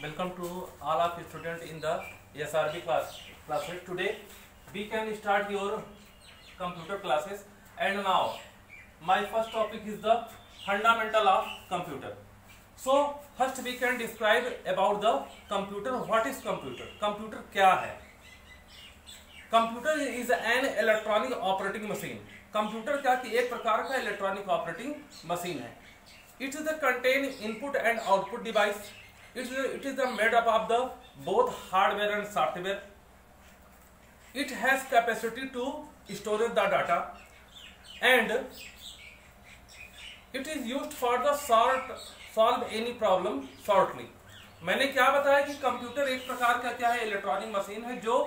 Welcome to all of students in the SRB classes. Today we can start your computer classes, and now my first topic is the fundamental of computer. So first we can describe about the computer. What is computer? Computer क्या है? Computer is an electronic operating machine. Computer क्या कि एक प्रकार का electronic operating machine है. It is the contain input and output device. It is the made up of the both hardware and software. It has capacity to store the data, and it is used for the solve any problem shortly. मैंने क्या बताया कि computer एक प्रकार का क्या है, electronic machine है जो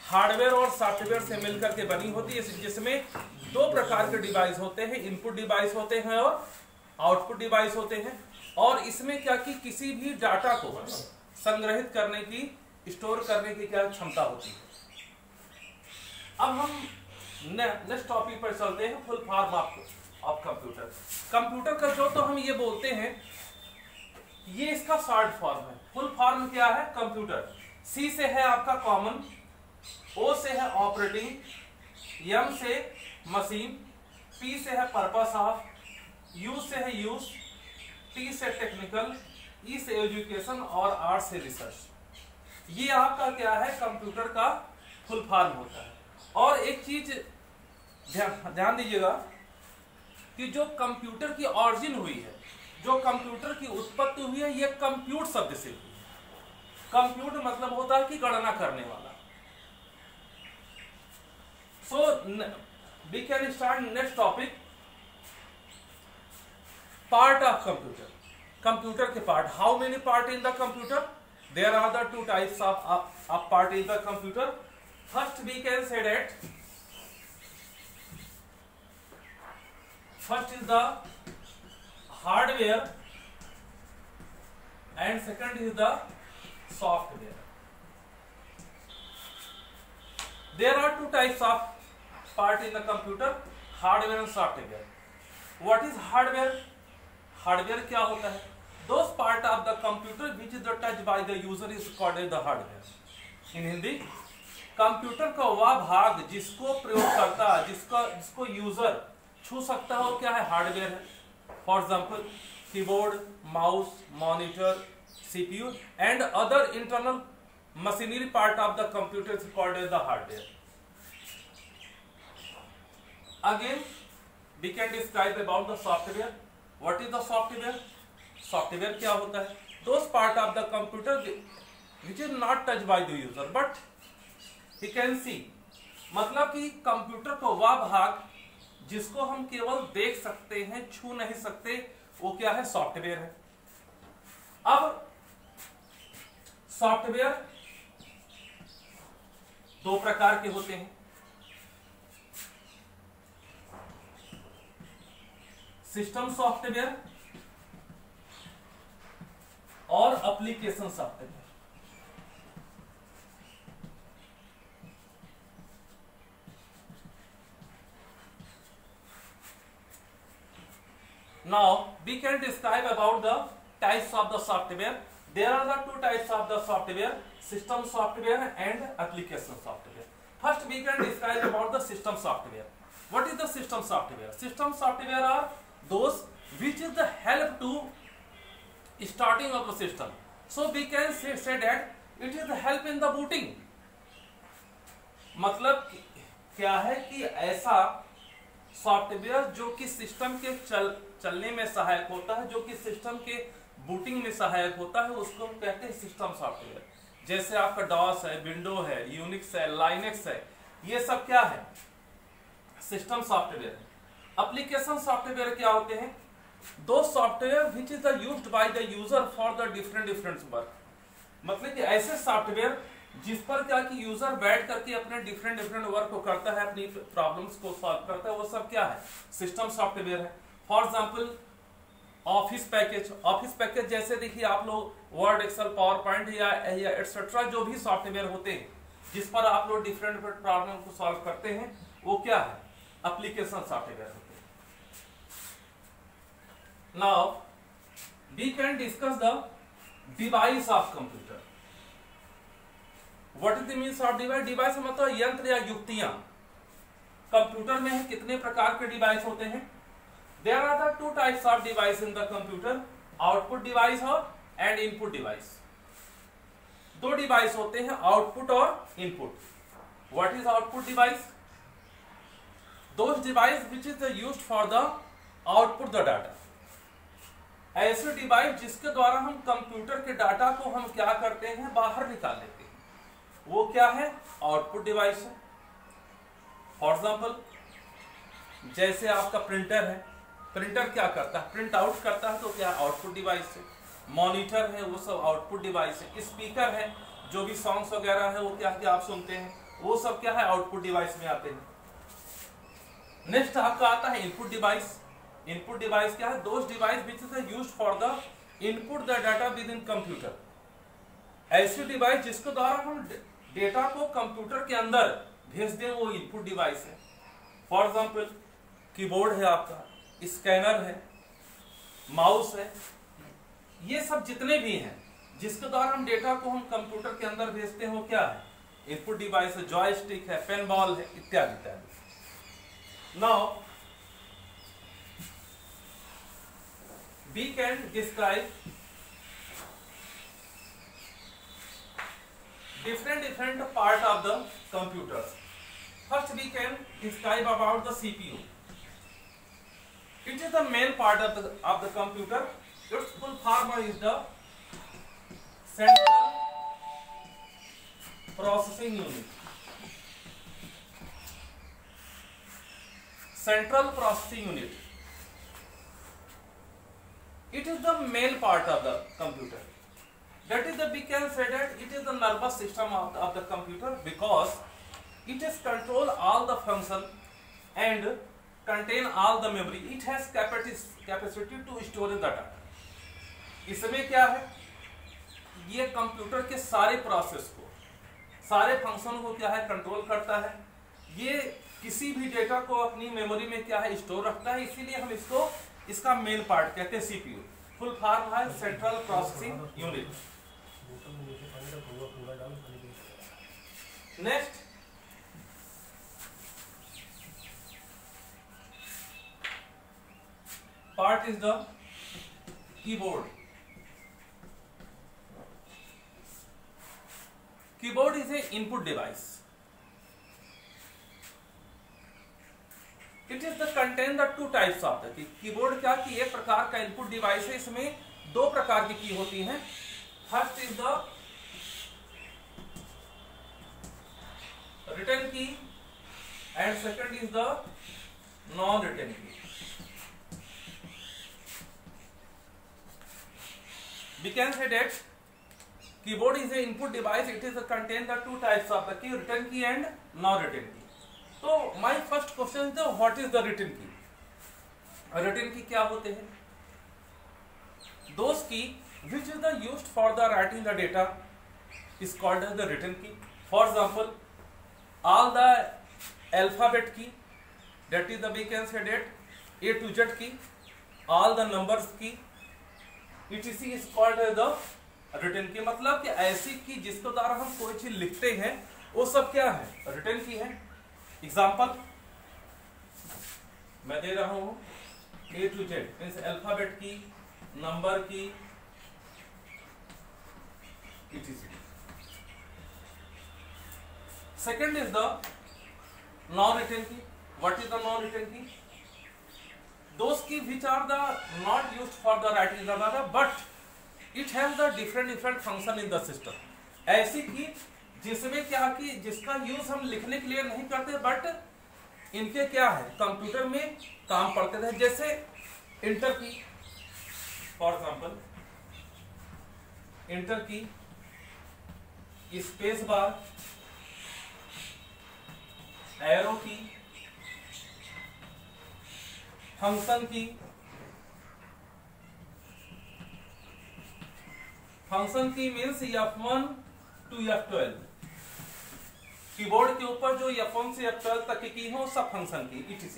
हार्डवेयर और सॉफ्टवेयर से मिलकर के बनी होती है, जिसमें दो प्रकार के डिवाइस होते हैं, इनपुट डिवाइस होते हैं और आउटपुट डिवाइस होते हैं. और इसमें क्या कि किसी भी डाटा को संग्रहित करने की, स्टोर करने की क्या क्षमता होती है. अब हम नेक्स्ट टॉपिक पर चलते हैं, full form of computer. Computer का जो तो हम ये बोलते हैं, ये इसका शॉर्ट फॉर्म है. फुल फॉर्म क्या है? कंप्यूटर. सी से है आपका कॉमन, ओ से है ऑपरेटिंग, एम से मशीन, पी से है पर्पस ऑफ, यू से है यूज, टी से टेक्निकल, ई से एजुकेशन और आर से रिसर्च. ये आपका क्या है, कंप्यूटर का फुल फॉर्म होता है. और एक चीज ध्यान दीजिएगा कि जो कंप्यूटर की ऑरिजिन हुई है, जो कंप्यूटर की उत्पत्ति हुई है, ये कंप्यूट शब्द से हुई है. कंप्यूट मतलब होता है कि गणना करने वाला. So we can start next topic, part of computer. Computer के part. How many part in the computer? There are the two types of part in the computer. First we can say that first is the hardware and second is the software. There are two types of part in the computer, hardware and software. What is hardware? Hardware क्या होता है? Those part of the computer which is touched by the user is called the hardware. In Hindi, computer का वह भाग जिसको प्रयोग करता है, जिसको यूजर छू सकता है, वो क्या है? हार्डवेयर है. For example keyboard, mouse, monitor, CPU and other internal machinery part of the computer is called as the hardware. Again we can describe about the software. What is the software? Software क्या होता है? Those part of the computer which is not touched by the user but he can see. मतलब कि computer का वह भाग जिसको हम केवल देख सकते हैं, छू नहीं सकते, वो क्या है? सॉफ्टवेयर है. अब सॉफ्टवेयर दो प्रकार के होते हैं, सिस्टम सॉफ्टवेयर और application software. Now we can describe about the types of the software. There are the two types of the software, system software and application software. First we can describe about the system software. What is the system software? System software are those which is the help to starting of the system. So we can say that it is the help in the booting. मतलब क्या है कि ऐसा software जो कि system के चलने में सहायक होता है, जो कि सिस्टम के बूटिंग में सहायक होता है, उसको हम कहते हैं सिस्टम सॉफ्टवेयर. जैसे आपका डॉस है, विंडो है, यूनिक्स है, लाइनेक्स है, ये सब क्या है? सिस्टम सॉफ्टवेयर है. एप्लीकेशन सॉफ्टवेयर क्या होते हैं? दो software which is the used by the user for the different work. मतलब कि ऐसे सॉफ्टवेयर जिस पर क्या कि यूजर बैठ करके अपने डिफरेंट वर्क को करता है, अपनी प्रॉब्लम्स को सॉल्व करता है, वो सब क्या है? सिस्टम सॉफ्टवेयर है. फॉर एग्जाम्पल ऑफिस पैकेज जैसे देखिए आप लोग वर्ड, एक्सेल, पावर पॉइंट या एटसेट्रा जो भी सॉफ्टवेयर होते हैं जिस पर आप लोग डिफरेंट प्रॉब्लम को सॉल्व करते हैं, वो क्या है? एप्लीकेशन सॉफ्टवेयर होते हैं. Now we can discuss the device of computer. What is the means of device? Device मतलब यंत्र या युक्तियां। कंप्यूटर में कितने प्रकार के डिवाइस होते हैं? There are the two types of device in the computer, output device और एंड इनपुट डिवाइस। दो डिवाइस होते हैं, आउटपुट और input. What is output device? Those device which is used for the output the data. ऐसे device जिसके द्वारा हम computer के डाटा को हम क्या करते हैं, बाहर निकाल लेते हैं, वो क्या है? आउटपुट डिवाइस है। फॉर एग्जाम्पल, जैसे आपका प्रिंटर है, प्रिंटर क्या करता है? प्रिंट आउट करता है, तो क्या आउटपुट डिवाइस है। मॉनिटर है, वो सब आउटपुट डिवाइस है। स्पीकर है, जो भी सॉन्ग्स वगैरह है वो क्या क्या आप सुनते हैं, वो सब क्या है? आउटपुट डिवाइस में आते हैं। नेक्स्ट आपका आता है इनपुट डिवाइस। इनपुट डिवाइस क्या है? Those device which is used for the input the data with in computer. ऐसी डिवाइस जिसके द्वारा हम डेटा को कंप्यूटर के अंदर भेज दें, वो इनपुट डिवाइस है। फॉर एग्जाम्पल, कीबोर्ड है आपका, स्कैनर है, माउस है, ये सब जितने भी हैं जिसके द्वारा हम डेटा को हम कंप्यूटर के अंदर भेजते हैं, वो क्या है? इनपुट डिवाइस है। जॉयस्टिक है, पेन बॉल है, इत्यादि इत्यादि। Now we can describe different part of the computers. First we can describe about the CPU. It is the main part of the computer. Its full form is the Central Processing Unit. Central Processing Unit. It is the main part of the computer. That is we can say that it is the nervous system of the computer, because it is control all the function and contain all the memory. It has capacity to store the data. इसमें क्या है? ये computer के सारे process को, सारे function को क्या है? कंट्रोल करता है। ये किसी भी डेटा को अपनी मेमोरी में क्या है? स्टोर रखता है। इसीलिए हम इसको इसका मेन पार्ट कहते हैं सीपीयू। फुल फॉर्म है central processing unit. Next, part is the keyboard. Keyboard is a input device. It is the contain the two types of the keyboard. क्या कि एक प्रकार का इनपुट डिवाइस है, इसमें दो प्रकार की की होती हैं। First is the written key and second is the non written key. We can say that keyboard is a input device. It is contain the two types of the key, written key and non written key. तो my first question is what is the written key? Written key क्या होते हैं? Those key which is the used for the writing the data is called as the written key. For example, all the alphabet key, that is the we can say that A to Z key, all the numbers key, etc is called as the written key. मतलब कि ऐसी की जिसके द्वारा हम कोई चीज लिखते हैं, वो सब क्या है? रिटन की है। एग्जाम्पल मैं दे रहा हूं, A to Z means alphabet key, number key, etc। Second is the non written key. What is the non written key? Those key which are the not used for the writing the data but it has the different function in the system. ऐसी key जिसमें क्या कि जिसका use हम लिखने के लिए नहीं करते, बट इनके क्या है? कंप्यूटर में काम पड़ते थे। जैसे इंटर की, फॉर एग्जाम्पल इंटर की, स्पेस बार, एरो की, फंक्शन की। फंक्शन की means F1 to F12। Keyboard के ऊपर जो F1 से F12 तक की हो, सब फंक्शन की, etc।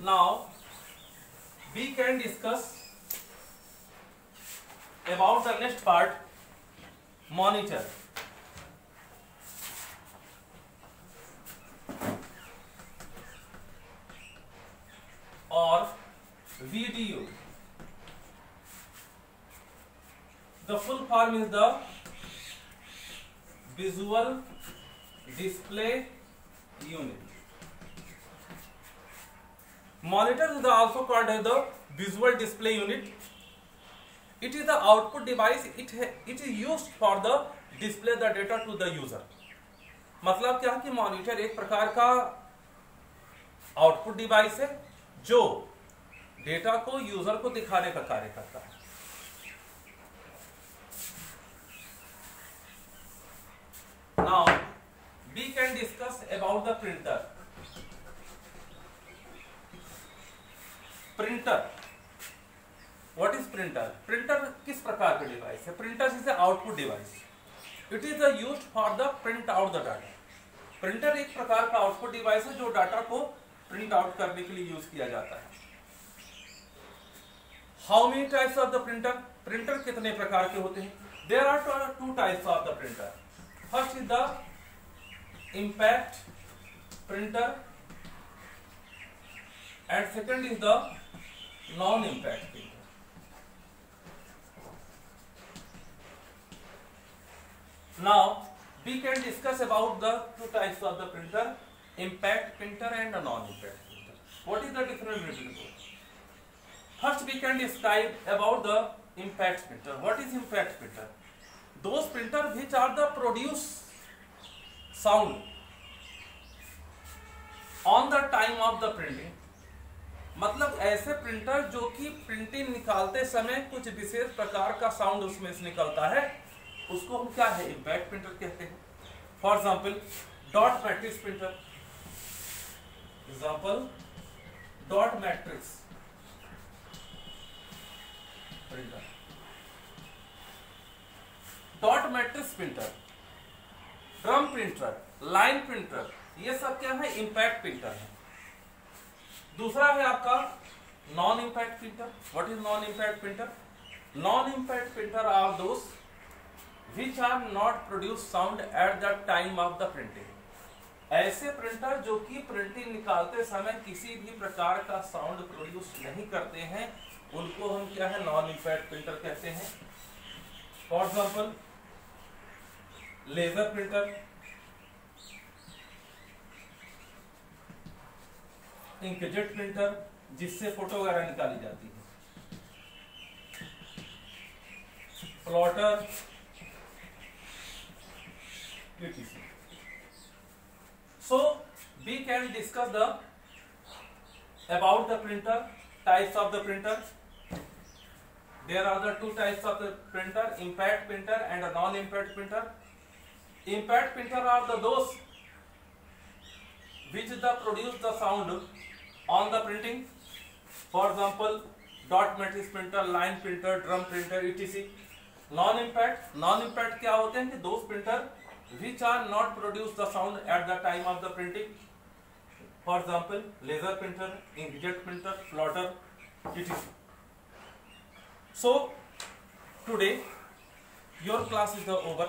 Now we can discuss about the next part, monitor. Or video. The full form is the visual display unit. Monitor is also called as the visual display unit. It is the output device. It is used for the display the data to the user. मतलब क्या कि monitor एक प्रकार का output device है जो data को user को दिखाने का कार्य करता है. Now we can discuss about the printer. Printer. What is printer? Printer किस प्रकार का डिवाइस है? Printer is the output device. It is used for the print out the data. Printer एक प्रकार का आउटपुट डिवाइस है जो डाटा को प्रिंट आउट करने के लिए यूज किया जाता है. How many types of the printer? Printer कितने प्रकार के होते हैं? There are two types of the printer. First is the impact printer and second is the non-impact printer. Now we can discuss about the two types of the printer, impact printer and a non-impact printer. What is the difference between both? First we can describe about the impact printer. What is impact printer? Those printer which are the produce sound on the time of the printing. मतलब ऐसे printer जो कि printing निकालते समय कुछ विशेष प्रकार का sound उसमें से निकलता है, उसको हम क्या है, इम्पैक्ट प्रिंटर कहते हैं. For example dot matrix printer. Example dot matrix printer. Dot matrix printer, drum printer, line printer, ये सब क्या है, इम्पैक्ट प्रिंटर है. दूसरा है आपका non impact printer. What is non impact printer? Non impact printer are those which are not produce sound at the time of the printing. ऐसे printer जो कि प्रिंटिंग निकालते समय किसी भी प्रकार का साउंड प्रोड्यूस नहीं करते हैं, उनको हम क्या है, नॉन इम्पैक्ट प्रिंटर कहते हैं. For example laser printer, inkjet printer जिससे फोटो वगैरह निकाली जाती है, plotter, etc. So we can discuss about the printer, types of the printer. There are the two types of the printer, impact printer and a non-impact printer. Impact printer are those which produce the sound on the printing. For example, dot matrix printer, line printer, drum printer, etc. Non-impact क्या होते हैं कि those printer which are not produce the sound at the time of the printing. For example, laser printer, inkjet printer, plotter, etc. So today your class is over.